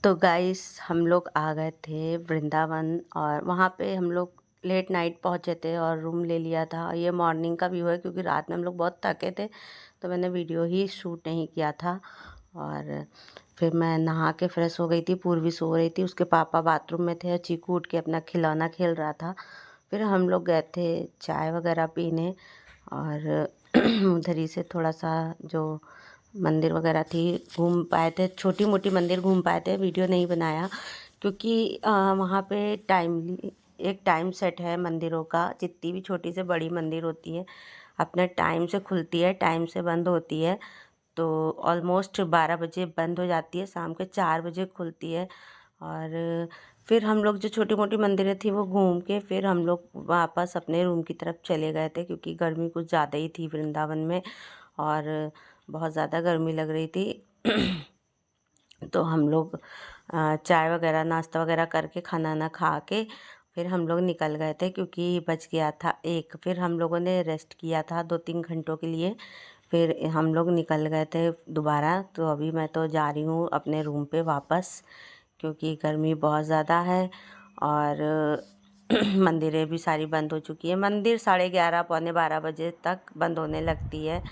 तो गाइस हम लोग आ गए थे वृंदावन और वहाँ पे हम लोग लेट नाइट पहुँचे थे और रूम ले लिया था। ये मॉर्निंग का व्यू है क्योंकि रात में हम लोग बहुत थके थे तो मैंने वीडियो ही शूट नहीं किया था। और फिर मैं नहा के फ्रेश हो गई थी। पूर्वी सो रही थी, उसके पापा बाथरूम में थे और चीकू उठ के अपना खिलौना खेल रहा था। फिर हम लोग गए थे चाय वगैरह पीने और उधर ही से थोड़ा सा जो मंदिर वगैरह थी घूम पाए थे, छोटी मोटी मंदिर घूम पाए थे। वीडियो नहीं बनाया क्योंकि वहाँ पे एक टाइम सेट है मंदिरों का। जितनी भी छोटी से बड़ी मंदिर होती है अपने टाइम से खुलती है, टाइम से बंद होती है। तो ऑलमोस्ट 12 बजे बंद हो जाती है, शाम के 4 बजे खुलती है। और फिर हम लोग जो छोटी मोटी मंदिरें थी वो घूम के फिर हम लोग वापस अपने रूम की तरफ चले गए थे क्योंकि गर्मी कुछ ज़्यादा ही थी वृंदावन में और बहुत ज़्यादा गर्मी लग रही थी। तो हम लोग चाय वगैरह नाश्ता वगैरह करके खाना ना खा के फिर हम लोग निकल गए थे क्योंकि बज गया था 1। फिर हम लोगों ने रेस्ट किया था 2-3 घंटों के लिए। फिर हम लोग निकल गए थे दोबारा। तो अभी मैं तो जा रही हूँ अपने रूम पे वापस क्योंकि गर्मी बहुत ज़्यादा है और मंदिरें भी सारी बंद हो चुकी है। मंदिर 11:30 पौने 12 बजे तक बंद होने लगती है।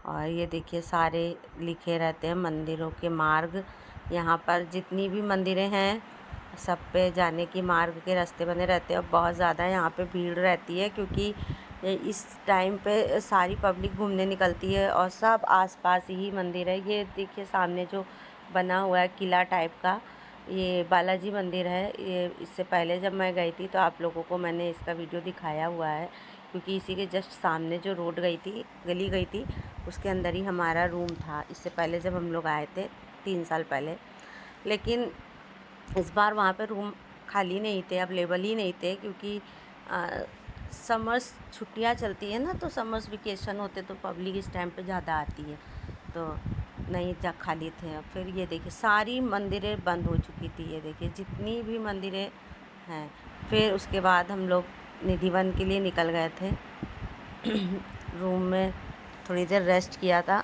और ये देखिए सारे लिखे रहते हैं मंदिरों के मार्ग। यहाँ पर जितनी भी मंदिरें हैं सब पे जाने की मार्ग के रास्ते बने रहते हैं और बहुत ज़्यादा यहाँ पे भीड़ रहती है क्योंकि इस टाइम पे सारी पब्लिक घूमने निकलती है और सब आसपास ही मंदिर है। ये देखिए सामने जो बना हुआ है किला टाइप का, ये बालाजी मंदिर है। ये इससे पहले जब मैं गई थी तो आप लोगों को मैंने इसका वीडियो दिखाया हुआ है क्योंकि इसी के जस्ट सामने जो रोड गई थी, गली गई थी, उसके अंदर ही हमारा रूम था इससे पहले जब हम लोग आए थे 3 साल पहले। लेकिन इस बार वहाँ पे रूम खाली नहीं थे, अवेलेबल ही नहीं थे क्योंकि समर्स छुट्टियाँ चलती है ना, तो समर्स वेकेशन होते तो पब्लिक इस टाइम पे ज़्यादा आती है तो नहीं जा खाली थे। अब फिर ये देखिए सारी मंदिरें बंद हो चुकी थी। ये देखिए जितनी भी मंदिरें हैं। फिर उसके बाद हम लोग निधिवन के लिए निकल गए थे। रूम में थोड़ी देर रेस्ट किया था,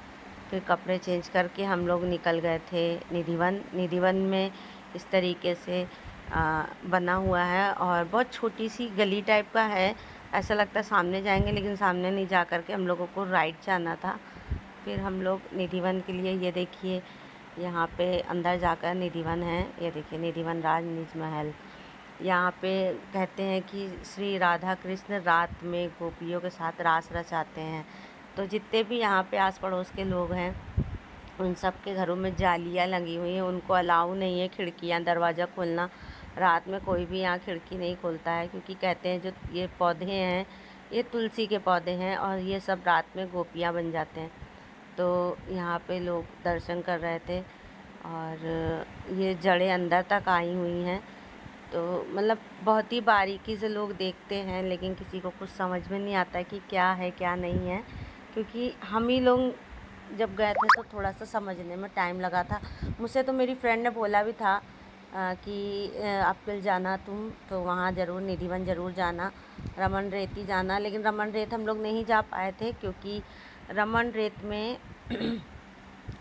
फिर कपड़े चेंज करके हम लोग निकल गए थे निधिवन। निधिवन में इस तरीके से बना हुआ है और बहुत छोटी सी गली टाइप का है। ऐसा लगता है सामने जाएंगे लेकिन सामने नहीं जा कर के हम लोगों को राइट जाना था। फिर हम लोग निधिवन के लिए, ये देखिए यहाँ पे अंदर जाकर निधिवन है। ये देखिए निधिवन राज निज महल। यहाँ पे कहते हैं कि श्री राधा कृष्ण रात में गोपियों के साथ रास रचाते हैं। तो जितने भी यहाँ पे आस पड़ोस के लोग हैं उन सब के घरों में जालियाँ लगी हुई हैं, उनको अलाउ नहीं है खिड़कियाँ दरवाज़ा खोलना। रात में कोई भी यहाँ खिड़की नहीं खोलता है क्योंकि कहते हैं जो ये पौधे हैं ये तुलसी के पौधे हैं और ये सब रात में गोपियाँ बन जाते हैं। तो यहाँ पे लोग दर्शन कर रहे थे और ये जड़ें अंदर तक आई हुई हैं। तो मतलब बहुत ही बारीकी से लोग देखते हैं लेकिन किसी को कुछ समझ में नहीं आता है कि क्या है क्या नहीं है क्योंकि हम ही लोग जब गए थे तो थोड़ा सा समझने में टाइम लगा था। मुझसे तो मेरी फ्रेंड ने बोला भी था कि आप कल जाना तुम तो वहाँ ज़रूर निधिवन ज़रूर जाना, रमन रेत ही जाना। लेकिन रमन रेत हम लोग नहीं जा पाए थे क्योंकि रमन रेत में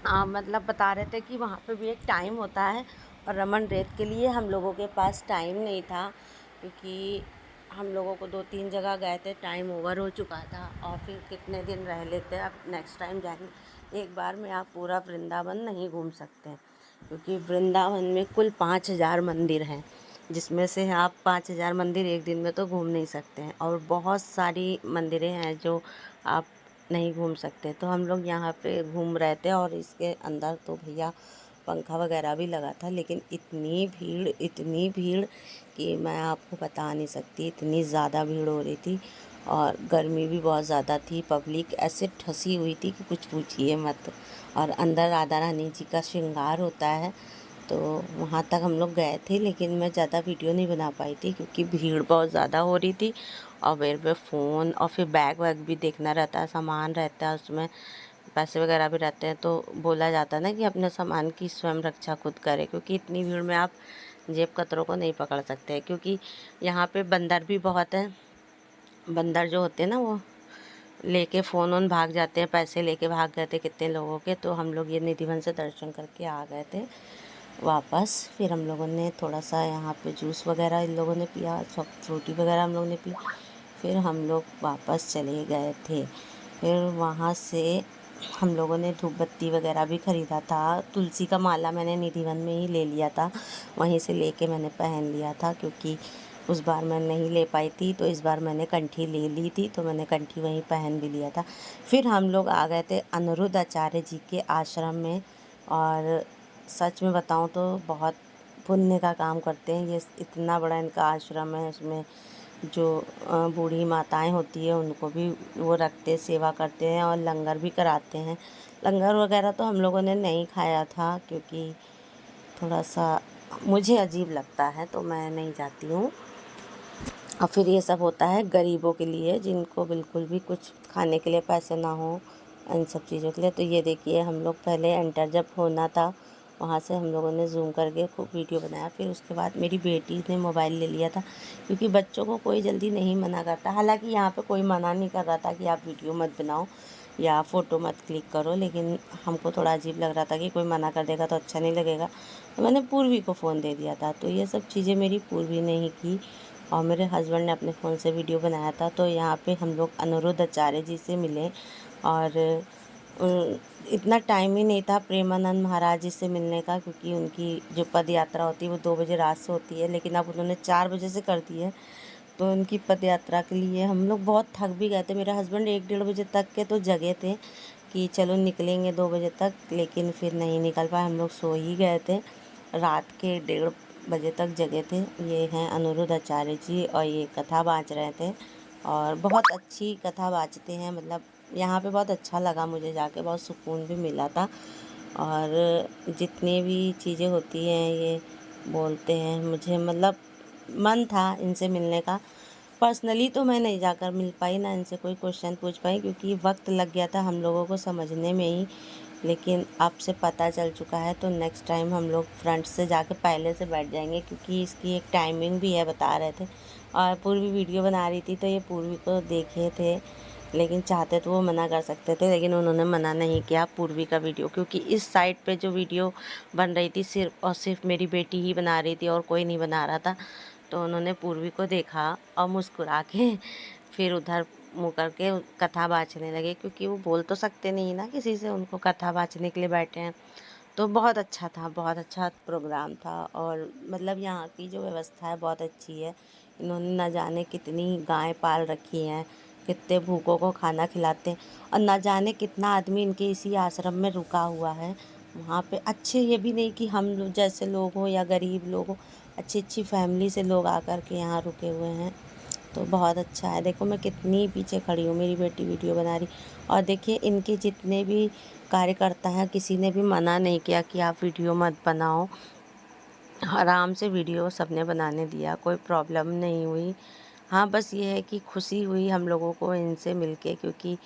मतलब बता रहे थे कि वहाँ पे भी एक टाइम होता है और रमन रेत के लिए हम लोगों के पास टाइम नहीं था क्योंकि हम लोगों को 2-3 जगह गए थे, टाइम ओवर हो चुका था और फिर कितने दिन रह लेते, अब नेक्स्ट टाइम जाएंगे। एक बार में आप पूरा वृंदावन नहीं घूम सकते हैं क्योंकि वृंदावन में कुल 5000 मंदिर हैं जिसमें से आप 5000 मंदिर एक दिन में तो घूम नहीं सकते हैं और बहुत सारी मंदिरें हैं जो आप नहीं घूम सकते। तो हम लोग यहाँ पे घूम रहे थे और इसके अंदर तो भैया पंखा वगैरह भी लगा था लेकिन इतनी भीड़ कि मैं आपको बता नहीं सकती, इतनी ज़्यादा भीड़ हो रही थी और गर्मी भी बहुत ज़्यादा थी। पब्लिक ऐसे ठसी हुई थी कि कुछ पूछिए मत। और अंदर राधा रानी जी का श्रृंगार होता है तो वहाँ तक हम लोग गए थे लेकिन मैं ज़्यादा वीडियो नहीं बना पाई थी क्योंकि भीड़ बहुत ज़्यादा हो रही थी और मेरे पे फ़ोन और फिर बैग वैग भी देखना रहता है, सामान रहता है उसमें, पैसे वगैरह भी रहते हैं। तो बोला जाता है ना कि अपने सामान की स्वयं रक्षा खुद करें क्योंकि इतनी भीड़ में आप जेब कतरों को नहीं पकड़ सकते क्योंकि यहाँ पे बंदर भी बहुत हैं। बंदर जो होते हैं ना वो लेके फ़ोन वोन भाग जाते हैं, पैसे लेके भाग गए थे कितने लोगों के। तो हम लोग ये निधिवन से दर्शन करके आ गए थे वापस फिर हम लोगों ने थोड़ा सा यहाँ पे जूस वगैरह इन लोगों ने पिया, सब फ्रूटी वगैरह हम लोगों ने पी। फिर हम लोग वापस चले गए थे। फिर वहाँ से हम लोगों ने धूप बत्ती वगैरह भी ख़रीदा था। तुलसी का माला मैंने निधिवन में ही ले लिया था, वहीं से लेके मैंने पहन लिया था, क्योंकि उस बार मैं नहीं ले पाई थी, तो इस बार मैंने कंठी ले ली थी, तो मैंने कंठी वहीं पहन भी लिया था। फिर हम लोग आ गए थे अनिरुद्ध आचार्य जी के आश्रम में, और सच में बताऊं तो बहुत पुण्य का काम करते हैं ये। इतना बड़ा इनका आश्रम है, उसमें जो बूढ़ी माताएं होती है उनको भी वो रखते, सेवा करते हैं और लंगर भी कराते हैं। लंगर वगैरह तो हम लोगों ने नहीं खाया था, क्योंकि थोड़ा सा मुझे अजीब लगता है, तो मैं नहीं जाती हूँ। और फिर ये सब होता है गरीबों के लिए, जिनको बिल्कुल भी कुछ खाने के लिए पैसे ना हो, इन सब चीज़ों के लिए। तो ये देखिए, हम लोग पहले एंटर जब होना था, वहाँ से हम लोगों ने जूम करके खूब वीडियो बनाया। फिर उसके बाद मेरी बेटी ने मोबाइल ले लिया था, क्योंकि बच्चों को कोई जल्दी नहीं मना करता। हालांकि यहाँ पे कोई मना नहीं कर रहा था कि आप वीडियो मत बनाओ या फ़ोटो मत क्लिक करो, लेकिन हमको थोड़ा अजीब लग रहा था कि कोई मना कर देगा तो अच्छा नहीं लगेगा, तो मैंने पूर्वी को फ़ोन दे दिया था। तो ये सब चीज़ें मेरी पूर्वी ने ही की, और मेरे हस्बैंड ने अपने फ़ोन से वीडियो बनाया था। तो यहाँ पे हम लोग अनिरुद्ध आचार्य जी से मिले, और इतना टाइम ही नहीं था प्रेमानंद महाराज जी से मिलने का, क्योंकि उनकी जो पद यात्रा होती है वो 2 बजे रात से होती है, लेकिन अब उन्होंने 4 बजे से कर दी है। तो उनकी पद यात्रा के लिए हम लोग बहुत थक भी गए थे। मेरे हस्बैंड 1-1:30 बजे तक के तो जगे थे कि चलो निकलेंगे 2 बजे तक, लेकिन फिर नहीं निकल पाए, हम लोग सो ही गए थे। रात के 1:30 बजे तक जगे थे। ये हैं अनिरुद्ध आचार्य जी, और ये कथा बाँच रहे थे, और बहुत अच्छी कथा बाँचते हैं। मतलब यहाँ पे बहुत अच्छा लगा मुझे जाके, बहुत सुकून भी मिला था। और जितनी भी चीज़ें होती हैं ये बोलते हैं, मुझे मतलब मन था इनसे मिलने का। पर्सनली तो मैं नहीं जाकर मिल पाई, ना इनसे कोई क्वेश्चन पूछ पाई, क्योंकि वक्त लग गया था हम लोगों को समझने में ही। लेकिन अब से पता चल चुका है, तो नेक्स्ट टाइम हम लोग फ्रंट से जाके पहले से बैठ जाएंगे, क्योंकि इसकी एक टाइमिंग भी है, बता रहे थे। और पूर्वी वीडियो बना रही थी, तो ये पूर्वी को देखे थे, लेकिन चाहते तो वो मना कर सकते थे, लेकिन उन्होंने मना नहीं किया पूर्वी का वीडियो, क्योंकि इस साइड पे जो वीडियो बन रही थी सिर्फ और सिर्फ मेरी बेटी ही बना रही थी और कोई नहीं बना रहा था। तो उन्होंने पूर्वी को देखा और मुस्कुरा के फिर उधर मुँह करके कथा बाँचने लगे, क्योंकि वो बोल तो सकते नहीं ना किसी से, उनको कथा बाँचने के लिए बैठे हैं। तो बहुत अच्छा था, बहुत अच्छा प्रोग्राम था। और मतलब यहाँ की जो व्यवस्था है बहुत अच्छी है। इन्होंने न जाने कितनी गाय पाल रखी हैं, कितने भूखों को खाना खिलाते हैं, और न जाने कितना आदमी इनके इसी आश्रम में रुका हुआ है। वहाँ पे अच्छे, ये भी नहीं कि हम लोग जैसे लोग हों या गरीब लोग हों, अच्छी अच्छी फैमिली से लोग आकर के यहाँ रुके हुए हैं। तो बहुत अच्छा है। देखो मैं कितनी पीछे खड़ी हूँ, मेरी बेटी वीडियो बना रही। और देखिए इनके जितने भी कार्यकर्ता हैं, किसी ने भी मना नहीं किया कि आप वीडियो मत बनाओ, आराम से वीडियो सबने बनाने दिया, कोई प्रॉब्लम नहीं हुई। हाँ बस ये है कि खुशी हुई हम लोगों को इनसे मिलके, क्योंकि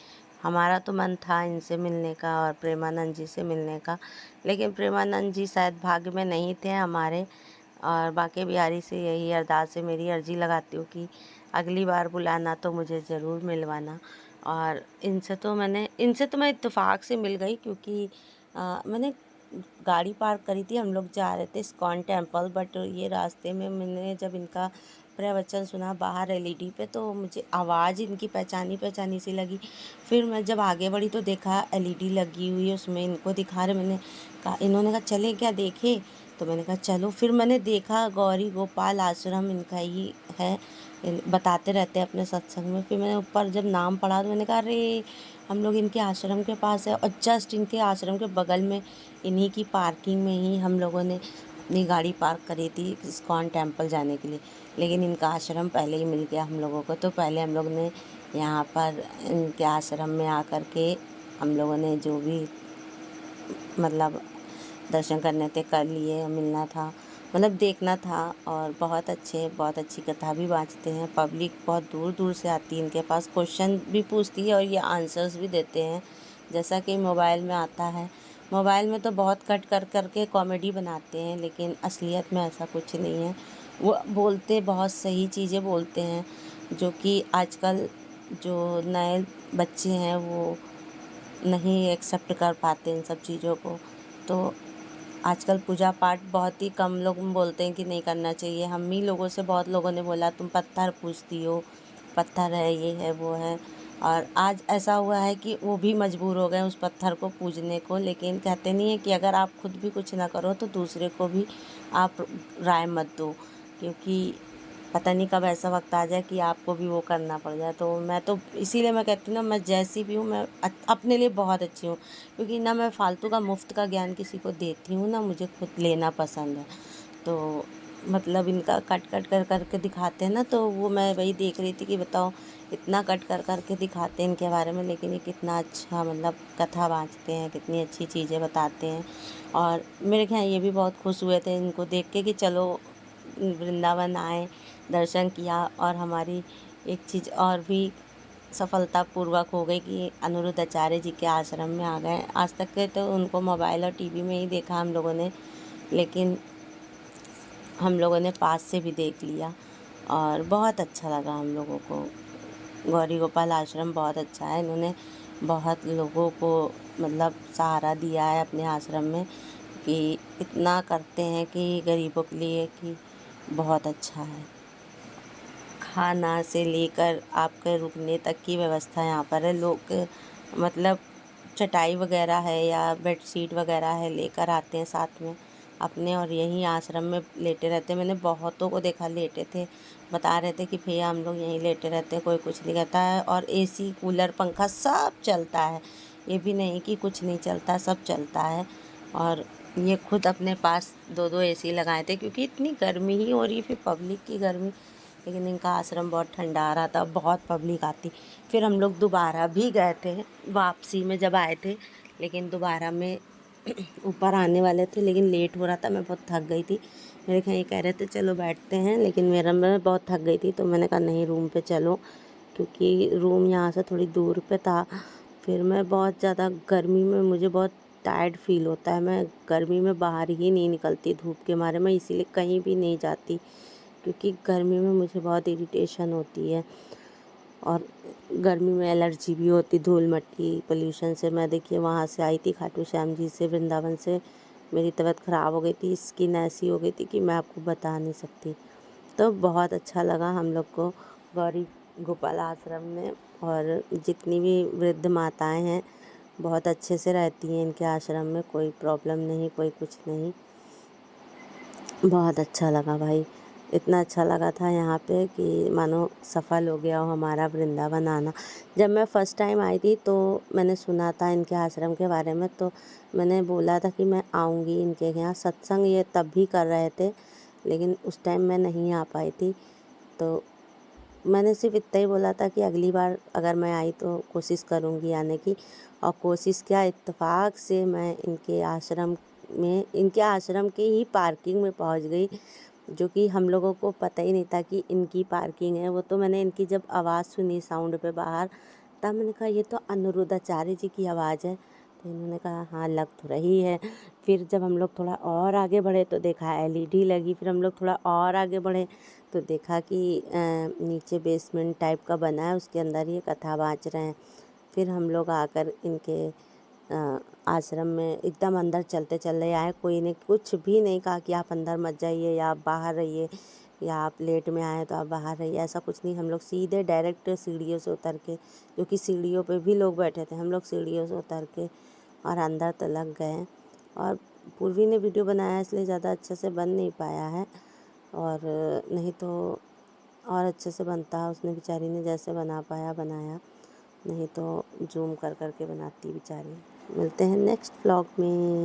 हमारा तो मन था इनसे मिलने का और प्रेमानंद जी से मिलने का, लेकिन प्रेमानंद जी शायद भाग्य में नहीं थे हमारे। और बांके बिहारी से यही अरदास है, मेरी अर्जी लगाती हूँ कि अगली बार बुलाना तो मुझे ज़रूर मिलवाना। और इनसे तो मैं इत्तेफाक से मिल गई, क्योंकि मैंने गाड़ी पार्क करी थी, हम लोग जा रहे थे इस्कॉन टेम्पल, बट ये रास्ते में मैंने जब इनका प्रवचन सुना बाहर एलईडी पे, तो मुझे आवाज़ इनकी पहचानी पहचानी सी लगी। फिर मैं जब आगे बढ़ी तो देखा एलईडी लगी हुई है, उसमें इनको दिखा रहे। मैंने कहा, इन्होंने कहा चले क्या देखे, तो मैंने कहा चलो। फिर मैंने देखा गौरी गोपाल आश्रम इनका ही है, बताते रहते हैं अपने सत्संग में। फिर मैंने ऊपर जब नाम पढ़ा तो मैंने कहा अरे हम लोग इनके आश्रम के पास है, और जस्ट इनके आश्रम के बगल में इन्हीं की पार्किंग में ही हम लोगों ने अपनी गाड़ी पार्क करी थी इस्कॉन टेम्पल जाने के लिए। लेकिन इनका आश्रम पहले ही मिल गया हम लोगों को, तो पहले हम लोग ने यहाँ पर इनके आश्रम में आकर के हम लोगों ने जो भी मतलब दर्शन करने थे कर लिए, मिलना था, मतलब देखना था। और बहुत अच्छी कथा भी बाँचते हैं। पब्लिक बहुत दूर दूर से आती है इनके पास, क्वेश्चन भी पूछती है और ये आंसर्स भी देते हैं, जैसा कि मोबाइल में आता है। मोबाइल में तो बहुत कट कर कर के कॉमेडी बनाते हैं, लेकिन असलियत में ऐसा कुछ नहीं है। वो बोलते बहुत सही चीज़ें बोलते हैं, जो कि आजकल जो नए बच्चे हैं वो नहीं एक्सेप्ट कर पाते इन सब चीज़ों को। तो आजकल पूजा पाठ बहुत ही कम लोग बोलते हैं कि नहीं करना चाहिए। हम ही लोगों से बहुत लोगों ने बोला तुम पत्थर पूजती हो, पत्थर है, ये है, वो है। और आज ऐसा हुआ है कि वो भी मजबूर हो गए उस पत्थर को पूजने को। लेकिन कहते नहीं है कि अगर आप खुद भी कुछ ना करो तो दूसरे को भी आप राय मत दो, क्योंकि पता नहीं कब ऐसा वक्त आ जाए कि आपको भी वो करना पड़ जाए। तो मैं तो इसीलिए मैं कहती हूँ ना, मैं जैसी भी हूँ मैं अपने लिए बहुत अच्छी हूँ, क्योंकि ना मैं फालतू का मुफ्त का ज्ञान किसी को देती हूँ ना मुझे खुद लेना पसंद है। तो मतलब इनका कट कट कर करके दिखाते हैं ना, तो वो मैं वही देख रही थी कि बताओ इतना कट कर करके दिखाते हैं इनके बारे में, लेकिन ये कितना अच्छा मतलब कथा बाँचते हैं, कितनी अच्छी चीज़ें बताते हैं। और मेरे ख्याल ये भी बहुत खुश हुए थे इनको देख के कि चलो वृंदावन आए, दर्शन किया। और हमारी एक चीज़ और भी सफलतापूर्वक हो गई कि अनिरुद्ध आचार्य जी के आश्रम में आ गए। आज तक के तो उनको मोबाइल और टीवी में ही देखा हम लोगों ने, लेकिन हम लोगों ने पास से भी देख लिया और बहुत अच्छा लगा हम लोगों को। गौरी गोपाल आश्रम बहुत अच्छा है, इन्होंने बहुत लोगों को मतलब सहारा दिया है अपने आश्रम में, कि इतना करते हैं कि गरीबों के लिए कि बहुत अच्छा है। खाना से लेकर आपके रुकने तक की व्यवस्था यहाँ पर है। लोग मतलब चटाई वगैरह है या बेडशीट वगैरह है लेकर आते हैं साथ में अपने, और यहीं आश्रम में लेटे रहते हैं। मैंने बहुतों को देखा लेटे थे, बता रहे थे कि भैया हम लोग यहीं लेटे रहते हैं, कोई कुछ नहीं कहता है। और एसी कूलर पंखा सब चलता है, ये भी नहीं कि कुछ नहीं चलता, सब चलता है। और ये खुद अपने पास 2-2 एसी लगाए थे, क्योंकि इतनी गर्मी ही हो रही, फिर पब्लिक की गर्मी। लेकिन इनका आश्रम बहुत ठंडा आ रहा था, बहुत पब्लिक आती। फिर हम लोग दोबारा भी गए थे वापसी में जब आए थे, लेकिन दोबारा में ऊपर आने वाले थे लेकिन लेट हो रहा था, मैं बहुत थक गई थी। मेरे ख्याल ये कह रहे थे चलो बैठते हैं, लेकिन मैं बहुत थक गई थी, तो मैंने कहा नहीं रूम पे चलो, क्योंकि रूम यहाँ से थोड़ी दूर पे था। फिर मैं बहुत ज़्यादा गर्मी में मुझे बहुत टायर्ड फील होता है, मैं गर्मी में बाहर ही नहीं निकलती धूप के मारे, मैं इसीलिए कहीं भी नहीं जाती, क्योंकि गर्मी में मुझे बहुत इरिटेशन होती है और गर्मी में एलर्जी भी होती, धूल मिट्टी पोल्यूशन से। मैं देखिए वहाँ से आई थी खाटू श्याम जी से, वृंदावन से, मेरी तबीयत ख़राब हो गई थी, स्किन ऐसी हो गई थी कि मैं आपको बता नहीं सकती। तो बहुत अच्छा लगा हम लोग को गौरी गोपाल आश्रम में। और जितनी भी वृद्ध माताएं हैं बहुत अच्छे से रहती हैं इनके आश्रम में, कोई प्रॉब्लम नहीं, कोई कुछ नहीं। बहुत अच्छा लगा भाई, इतना अच्छा लगा था यहाँ पे कि मानो सफल हो गया हो हमारा वृंदावन आना। जब मैं फ़र्स्ट टाइम आई थी तो मैंने सुना था इनके आश्रम के बारे में, तो मैंने बोला था कि मैं आऊँगी इनके यहाँ। सत्संग ये तब भी कर रहे थे, लेकिन उस टाइम मैं नहीं आ पाई थी। तो मैंने सिर्फ इतना ही बोला था कि अगली बार अगर मैं आई तो कोशिश करूँगी आने की। और कोशिश क्या, इत्तेफाक से मैं इनके आश्रम के ही पार्किंग में पहुंच गई, जो कि हम लोगों को पता ही नहीं था कि इनकी पार्किंग है। वो तो मैंने इनकी जब आवाज़ सुनी साउंड पे बाहर, तब मैंने कहा ये तो अनिरुद्ध आचार्य जी की आवाज़ है। तो इन्होंने कहा हाँ लग तो रही है। फिर जब हम लोग थोड़ा और आगे बढ़े तो देखा एलईडी लगी। फिर हम लोग थोड़ा और आगे बढ़े तो देखा कि नीचे बेसमेंट टाइप का बना है, उसके अंदर ये कथा बाँच रहे हैं। फिर हम लोग आकर इनके आश्रम में एकदम अंदर चलते चले आए। कोई ने कुछ भी नहीं कहा कि आप अंदर मत जाइए या आप बाहर रहिए या आप लेट में आए तो आप बाहर रहिए, ऐसा कुछ नहीं। हम लोग सीधे डायरेक्ट सीढ़ियों से उतर के, क्योंकि सीढ़ियों पे भी लोग बैठे थे, हम लोग सीढ़ियों से उतर के और अंदर तो लग गए। और पूर्वी ने वीडियो बनाया इसलिए ज़्यादा अच्छे से बन नहीं पाया है, और नहीं तो और अच्छे से बनता। उसने बेचारी ने जैसे बना पाया बनाया, नहीं तो जूम कर कर के बनाती बेचारी। मिलते हैं नेक्स्ट व्लॉग में।